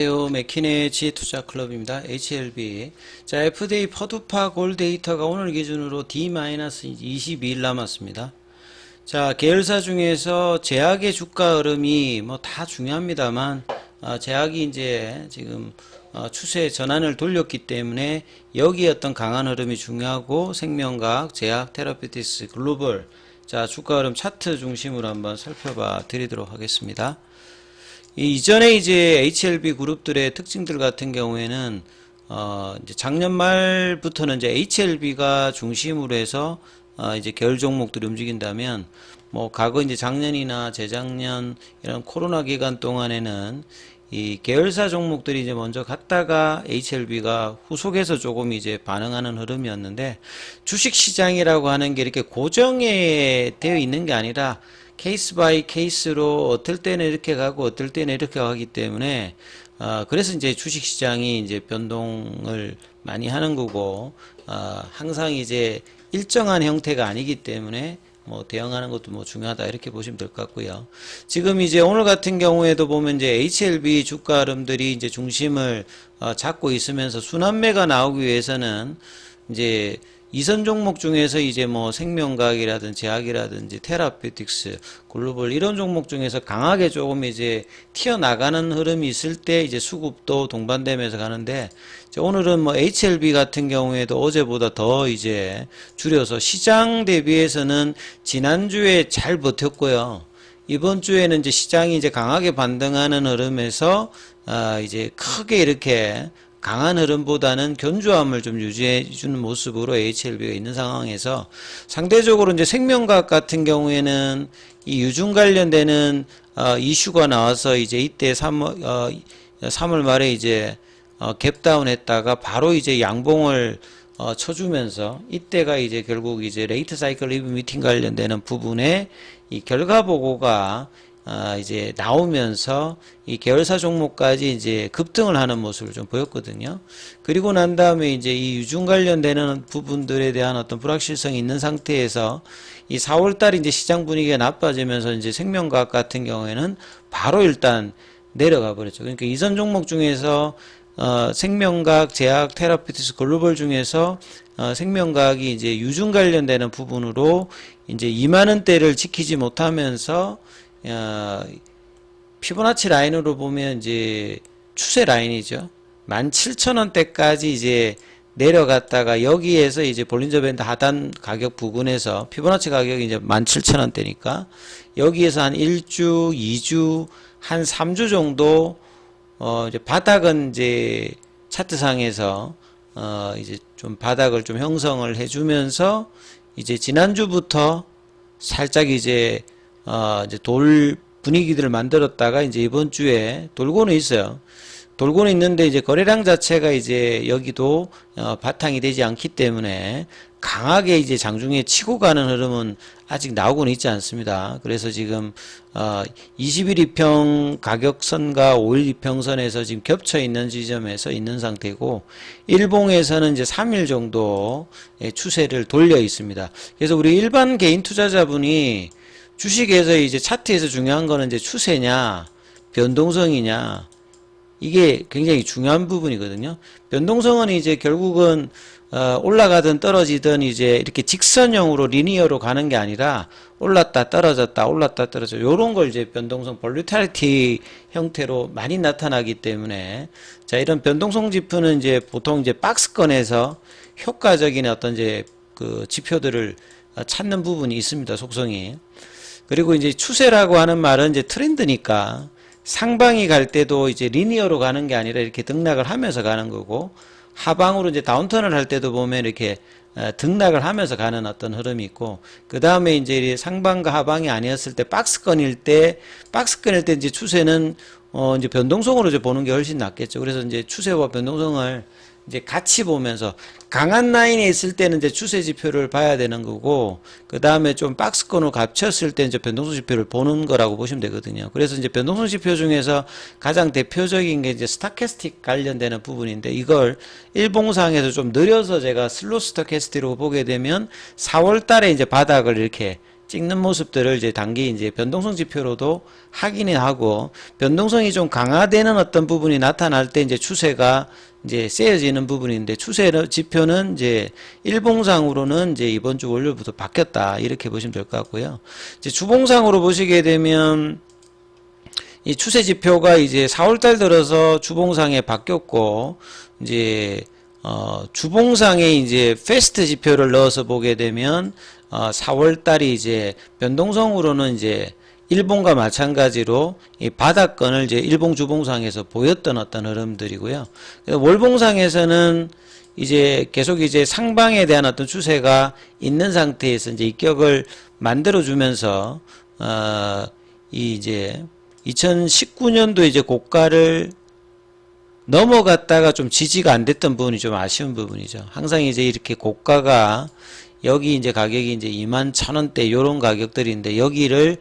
안녕하세요. 맥키네지 투자클럽입니다. HLB. 자, FDA 퍼두파 골 데이터가 오늘 기준으로 D-22일 남았습니다. 자, 계열사 중에서 제약의 주가 흐름이 뭐 다 중요합니다만, 제약이 이제 지금 추세 전환을 돌렸기 때문에 여기 어떤 강한 흐름이 중요하고, 생명과학, 제약, 테라피티스, 글로벌. 자, 주가 흐름 차트 중심으로 한번 살펴봐 드리도록 하겠습니다. 이전에 이제 HLB 그룹들의 특징들 같은 경우에는 이제 작년 말부터는 이제 HLB가 중심으로 해서 이제 계열 종목들이 움직인다면 뭐 과거 이제 작년이나 재작년 이런 코로나 기간 동안에는 이 계열사 종목들이 이제 먼저 갔다가 HLB가 후속해서 조금 이제 반응하는 흐름이었는데, 주식 시장이라고 하는 게 이렇게 고정에 되어 있는 게 아니라 케이스 바이 케이스로 어떨 때는 이렇게 가고 어떨 때는 이렇게 가기 때문에 그래서 이제 주식 시장이 이제 변동을 많이 하는 거고, 항상 이제 일정한 형태가 아니기 때문에 뭐 대응하는 것도 뭐 중요하다 이렇게 보시면 될 것 같고요. 지금 이제 오늘 같은 경우에도 보면 이제 HLB 주가 흐름들이 이제 중심을 잡고 있으면서 순환매가 나오기 위해서는 이제 이선 종목 중에서 이제 뭐 생명과학이라든지 제약이라든지 테라피틱스, 글로벌 이런 종목 중에서 강하게 조금 이제 튀어나가는 흐름이 있을 때 이제 수급도 동반되면서 가는데, 오늘은 뭐 HLB 같은 경우에도 어제보다 더 이제 줄여서 시장 대비해서는 지난주에 잘 버텼고요. 이번 주에는 이제 시장이 이제 강하게 반등하는 흐름에서 이제 크게 이렇게 강한 흐름보다는 견조함을 좀 유지해 주는 모습으로 HLB가 있는 상황에서, 상대적으로 이제 생명과학 같은 경우에는 이 유중 관련되는 이슈가 나와서 이제 이때 3월 말에 이제 갭다운 했다가 바로 이제 양봉을 쳐주면서, 이때가 이제 결국 이제 레이트 사이클 리뷰 미팅 관련되는 부분에 이 결과 보고가 이제 나오면서 이 계열사 종목까지 이제 급등을 하는 모습을 좀 보였거든요. 그리고 난 다음에 이제 이 유중 관련되는 부분들에 대한 어떤 불확실성이 있는 상태에서 이 4월달 이제 시장 분위기가 나빠지면서 이제 생명과학 같은 경우에는 바로 일단 내려가 버렸죠. 그러니까 이선 종목 중에서 생명과학, 제약, 테라피티스, 글로벌 중에서 생명과학이 이제 유중 관련되는 부분으로 이제 2만 원대를 지키지 못하면서 피보나치 라인으로 보면 이제 추세 라인이죠. 17,000원대까지 이제 내려갔다가 여기에서 이제 볼린저 밴드 하단 가격 부근에서 피보나치 가격이 이제 17,000원대니까 여기에서 한 1주, 2주, 한 3주 정도 이제 바닥은 이제 차트상에서 이제 좀 바닥을 좀 형성을 해주면서 이제 지난주부터 살짝 이제 돌 분위기들을 만들었다가 이제 이번 주에 돌고는 있어요. 돌고는 있는데 이제 거래량 자체가 이제 여기도 바탕이 되지 않기 때문에 강하게 이제 장중에 치고 가는 흐름은 아직 나오고는 있지 않습니다. 그래서 지금 20일 이평 가격선과 5일 이평선에서 지금 겹쳐 있는 지점에서 있는 상태고, 일봉에서는 이제 3일 정도 추세를 돌려 있습니다. 그래서 우리 일반 개인 투자자분이 주식에서 이제 차트에서 중요한 거는 이제 추세냐, 변동성이냐, 이게 굉장히 중요한 부분이거든요. 변동성은 이제 결국은 올라가든 떨어지든 이제 이렇게 직선형으로 리니어로 가는 게 아니라 올랐다 떨어졌다 올랐다 떨어져, 요런 걸 이제 변동성 볼리타리티 형태로 많이 나타나기 때문에, 자, 이런 변동성 지표는 이제 보통 이제 박스권에서 효과적인 어떤 이제 그 지표들을 찾는 부분이 있습니다. 속성이. 그리고 이제 추세라고 하는 말은 이제 트렌드니까 상방이 갈 때도 이제 리니어로 가는 게 아니라 이렇게 등락을 하면서 가는 거고, 하방으로 이제 다운턴을 할 때도 보면 이렇게 등락을 하면서 가는 어떤 흐름이 있고, 그 다음에 이제 상방과 하방이 아니었을 때 박스권일 때 이제 추세는 이제 변동성으로 이제 보는 게 훨씬 낫겠죠. 그래서 이제 추세와 변동성을 이제 같이 보면서 강한 라인에 있을 때는 이제 추세 지표를 봐야 되는 거고, 그 다음에 좀 박스권으로 갇혔을 때 이제 변동성 지표를 보는 거라고 보시면 되거든요. 그래서 이제 변동성 지표 중에서 가장 대표적인 게 이제 스타캐스틱 관련되는 부분인데, 이걸 일봉상에서 좀 느려서 제가 슬로 스타캐스틱으로 보게 되면 4월 달에 이제 바닥을 이렇게 찍는 모습들을 이제 단기 이제 변동성 지표로도 확인을 하고, 변동성이 좀 강화되는 어떤 부분이 나타날 때 이제 추세가 이제 세어지는 부분인데, 추세 지표는 이제 일봉상으로는 이제 이번 주 월요일부터 바뀌었다, 이렇게 보시면 될 것 같고요. 이제 주봉상으로 보시게 되면 이 추세 지표가 이제 4월달 들어서 주봉상에 바뀌었고, 이제 주봉상에 이제 패스트 지표를 넣어서 보게 되면 4월달이 이제 변동성으로는 이제 일봉과 마찬가지로 이 바닥권을 이제 일봉 주봉상에서 보였던 어떤 흐름들이고요. 월봉상에서는 이제 계속 이제 상방에 대한 어떤 추세가 있는 상태에서 이제 입격을 만들어 주면서 이 이제 2019년도 이제 고가를 넘어갔다가 좀 지지가 안 됐던 부분이 좀 아쉬운 부분이죠. 항상 이제 이렇게 고가가 여기 이제 가격이 이제 21,000원대 요런 가격들인데, 여기를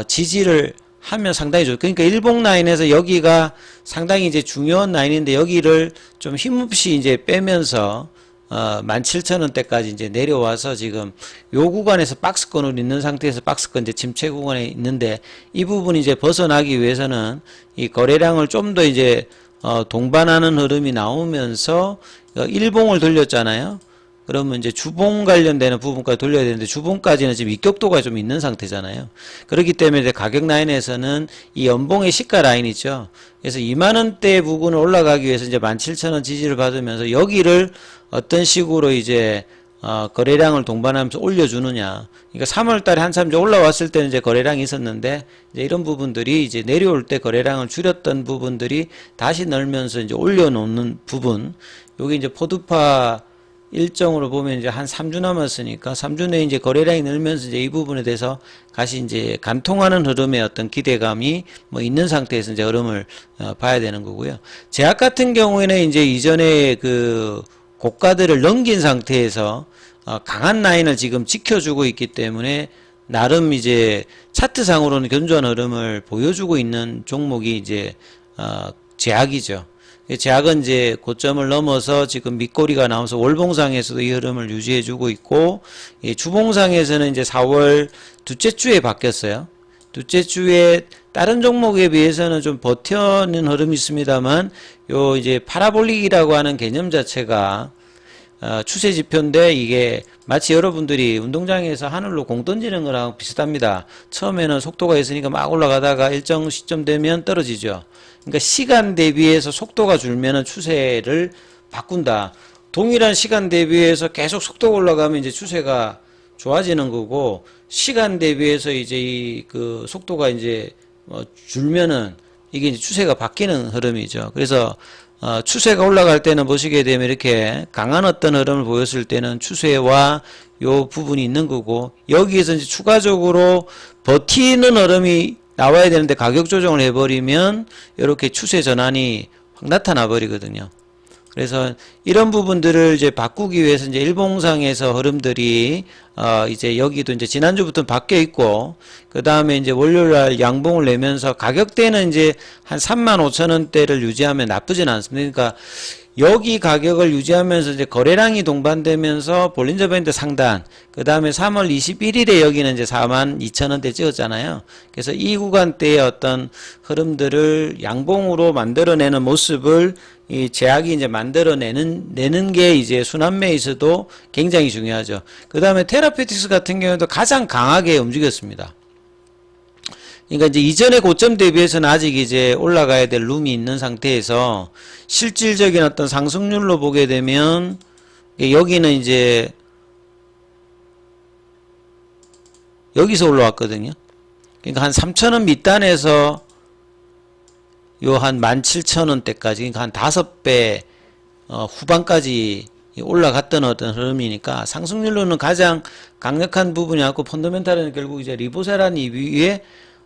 지지를 하면 상당히 좋죠. 그러니까 일봉 라인에서 여기가 상당히 이제 중요한 라인인데, 여기를 좀 힘없이 이제 빼면서 17,000원대까지 이제 내려와서 지금 요 구간에서 박스권으로 있는 상태에서 박스권 이제 침체 구간에 있는데, 이 부분이 이제 벗어나기 위해서는 이 거래량을 좀 더 이제 동반하는 흐름이 나오면서 일봉을 돌렸잖아요. 그러면 이제 주봉 관련되는 부분까지 돌려야 되는데, 주봉까지는 지금 입격도가 좀 있는 상태잖아요. 그렇기 때문에 이제 가격 라인에서는 이 연봉의 시가 라인 있죠. 그래서 2만원대 부근을 올라가기 위해서 이제 17,000원 지지를 받으면서 여기를 어떤 식으로 이제 거래량을 동반하면서 올려주느냐. 그러니까 3월 달에 한참 이제 올라왔을 때는 이제 거래량이 있었는데, 이제 이런 부분들이 이제 내려올 때 거래량을 줄였던 부분들이 다시 늘면서 이제 올려놓는 부분. 요게 이제 포드파 일정으로 보면 이제 한 3주 남았으니까 3주 내에 이제 거래량이 늘면서 이제 이 부분에 대해서 다시 이제 간통하는 흐름의 어떤 기대감이 뭐 있는 상태에서 이제 흐름을 봐야 되는 거고요. 제약 같은 경우에는 이제 이전에 그 고가들을 넘긴 상태에서 강한 라인을 지금 지켜주고 있기 때문에 나름 이제 차트상으로는 견조한 흐름을 보여주고 있는 종목이 이제 제약이죠. 제약은 이제 고점을 넘어서 지금 밑꼬리가 나오면서 월봉상에서도 이 흐름을 유지해주고 있고, 주봉상에서는 이제 4월 둘째 주에 바뀌었어요. 둘째 주에 다른 종목에 비해서는 좀 버텨는 흐름이 있습니다만, 요 이제 파라볼릭이라고 하는 개념 자체가 추세 지표인데, 이게 마치 여러분들이 운동장에서 하늘로 공 던지는 거랑 비슷합니다. 처음에는 속도가 있으니까 막 올라가다가 일정 시점 되면 떨어지죠. 그러니까 시간 대비해서 속도가 줄면은 추세를 바꾼다. 동일한 시간 대비해서 계속 속도가 올라가면 이제 추세가 좋아지는 거고, 시간 대비해서 이제 이 그 속도가 이제 줄면은 이게 이제 추세가 바뀌는 흐름이죠. 그래서 추세가 올라갈 때는 보시게 되면 이렇게 강한 어떤 흐름을 보였을 때는 추세와 요 부분이 있는 거고, 여기에서 이제 추가적으로 버티는 흐름이 나와야 되는데 가격 조정을 해버리면 이렇게 추세 전환이 확 나타나 버리거든요. 그래서 이런 부분들을 이제 바꾸기 위해서 이제 일봉상에서 흐름들이 이제 여기도 이제 지난주부터 바뀌어 있고, 그 다음에 이제 월요일날 양봉을 내면서 가격대는 이제 한 35,000원대를 유지하면 나쁘진 않습니다. 그러니까 여기 가격을 유지하면서 이제 거래량이 동반되면서 볼린저 밴드 상단, 그 다음에 3월 21일에 여기는 이제 42,000원대 찍었잖아요. 그래서 이 구간대의 어떤 흐름들을 양봉으로 만들어내는 모습을 이 제약이 이제 만들어내는 게 이제 순환매에서도 굉장히 중요하죠. 그 다음에 테라피틱스 같은 경우도 가장 강하게 움직였습니다. 그러니까 이제 이전의 고점 대비해서는 아직 이제 올라가야 될 룸이 있는 상태에서 실질적인 어떤 상승률로 보게 되면 여기는 이제 여기서 올라왔거든요. 그러니까 한 3,000원 밑단에서 요 한 17,000원대까지, 그러니까 한 5배 후반까지 올라갔던 어떤 흐름이니까 상승률로는 가장 강력한 부분이 없고, 펀더멘탈은 결국 이제 리보세란 이후에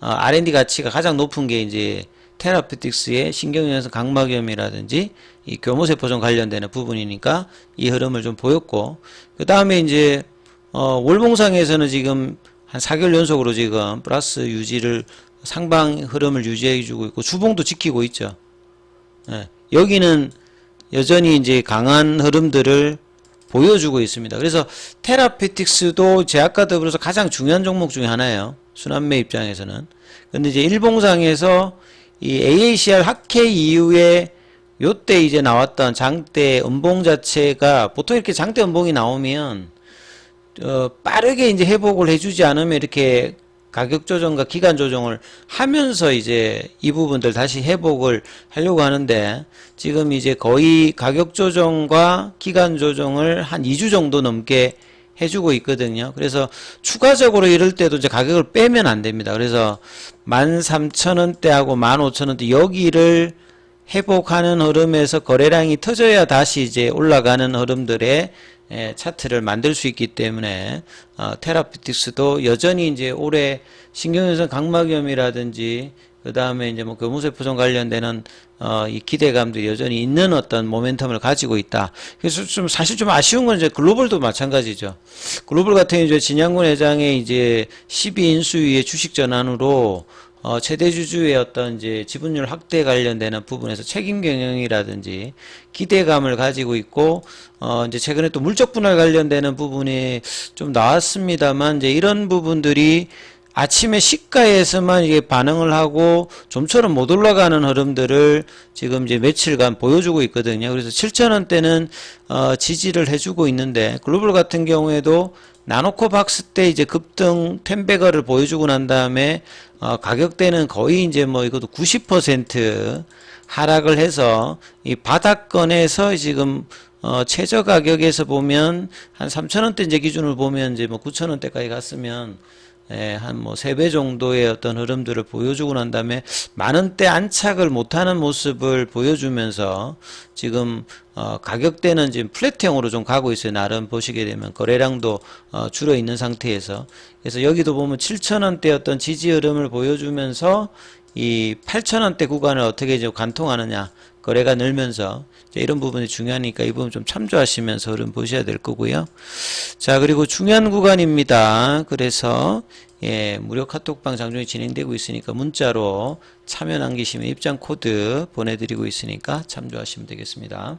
R&D 가치가 가장 높은 게 이제 테라피틱스의 신경연성 각막염이라든지 이 교모세포종 관련되는 부분이니까 이 흐름을 좀 보였고, 그 다음에 이제 월봉상에서는 지금 한 4개월 연속으로 지금 플러스 유지를, 상방 흐름을 유지해주고 있고, 주봉도 지키고 있죠. 예, 여기는 여전히 이제 강한 흐름들을 보여주고 있습니다. 그래서 테라페틱스도 제약과 더불어서 가장 중요한 종목 중에 하나예요. 순환매 입장에서는. 근데 이제 일봉상에서 이 AACR 학회 이후에 요때 이제 나왔던 장대 음봉 자체가 보통 이렇게 장대 음봉이 나오면 빠르게 이제 회복을 해주지 않으면 이렇게 가격 조정과 기간 조정을 하면서 이제 이 부분들 다시 회복을 하려고 하는데 지금 이제 거의 가격 조정과 기간 조정을 한 2주 정도 넘게 해주고 있거든요. 그래서 추가적으로 이럴 때도 이제 가격을 빼면 안 됩니다. 그래서 13,000원대하고 15,000원대 여기를 회복하는 흐름에서 거래량이 터져야 다시 이제 올라가는 흐름들의 차트를 만들 수 있기 때문에 테라피틱스도 여전히 이제 올해 신경전선 각막염이라든지 그 다음에 이제 뭐 교무세포종 관련되는 이 기대감도 여전히 있는 어떤 모멘텀을 가지고 있다. 그래서 좀 사실 좀 아쉬운 건 이제 글로벌도 마찬가지죠. 글로벌 같은 경우 이제 진양군 회장의 이제 12인수위의 주식 전환으로 최대 주주의 어떤 이제 지분율 확대 관련되는 부분에서 책임 경영이라든지 기대감을 가지고 있고, 이제 최근에 또 물적 분할 관련되는 부분이 좀 나왔습니다만, 이제 이런 부분들이 아침에 시가에서만 이게 반응을 하고 좀처럼 못 올라가는 흐름들을 지금 이제 며칠간 보여주고 있거든요. 그래서 7,000원대는 지지를 해주고 있는데, 글로벌 같은 경우에도 나노코 박스 때 이제 급등 텐베거를 보여주고 난 다음에 가격대는 거의 이제 뭐 이것도 90% 하락을 해서 이 바닥권에서 지금 최저 가격에서 보면 한 3,000원대 이제 기준으로 보면 이제 뭐 9,000원대까지 갔으면 한 뭐 3배 정도의 어떤 흐름들을 보여주고 난 다음에 만원대 안착을 못하는 모습을 보여주면서 지금 가격대는 지금 플랫형으로 좀 가고 있어요. 나름 보시게 되면 거래량도 줄어 있는 상태에서. 그래서 여기도 보면 7,000원대 어떤 지지 흐름을 보여주면서 이 8,000원대 구간을 어떻게 이제 관통하느냐, 거래가 늘면서 이런 부분이 중요하니까 이 부분 좀 참조하시면서 흐름 보셔야 될 거고요. 자, 그리고 중요한 구간입니다. 그래서 무료 카톡방 장중에 진행되고 있으니까 문자로 참여 남기시면 입장 코드 보내드리고 있으니까 참조하시면 되겠습니다.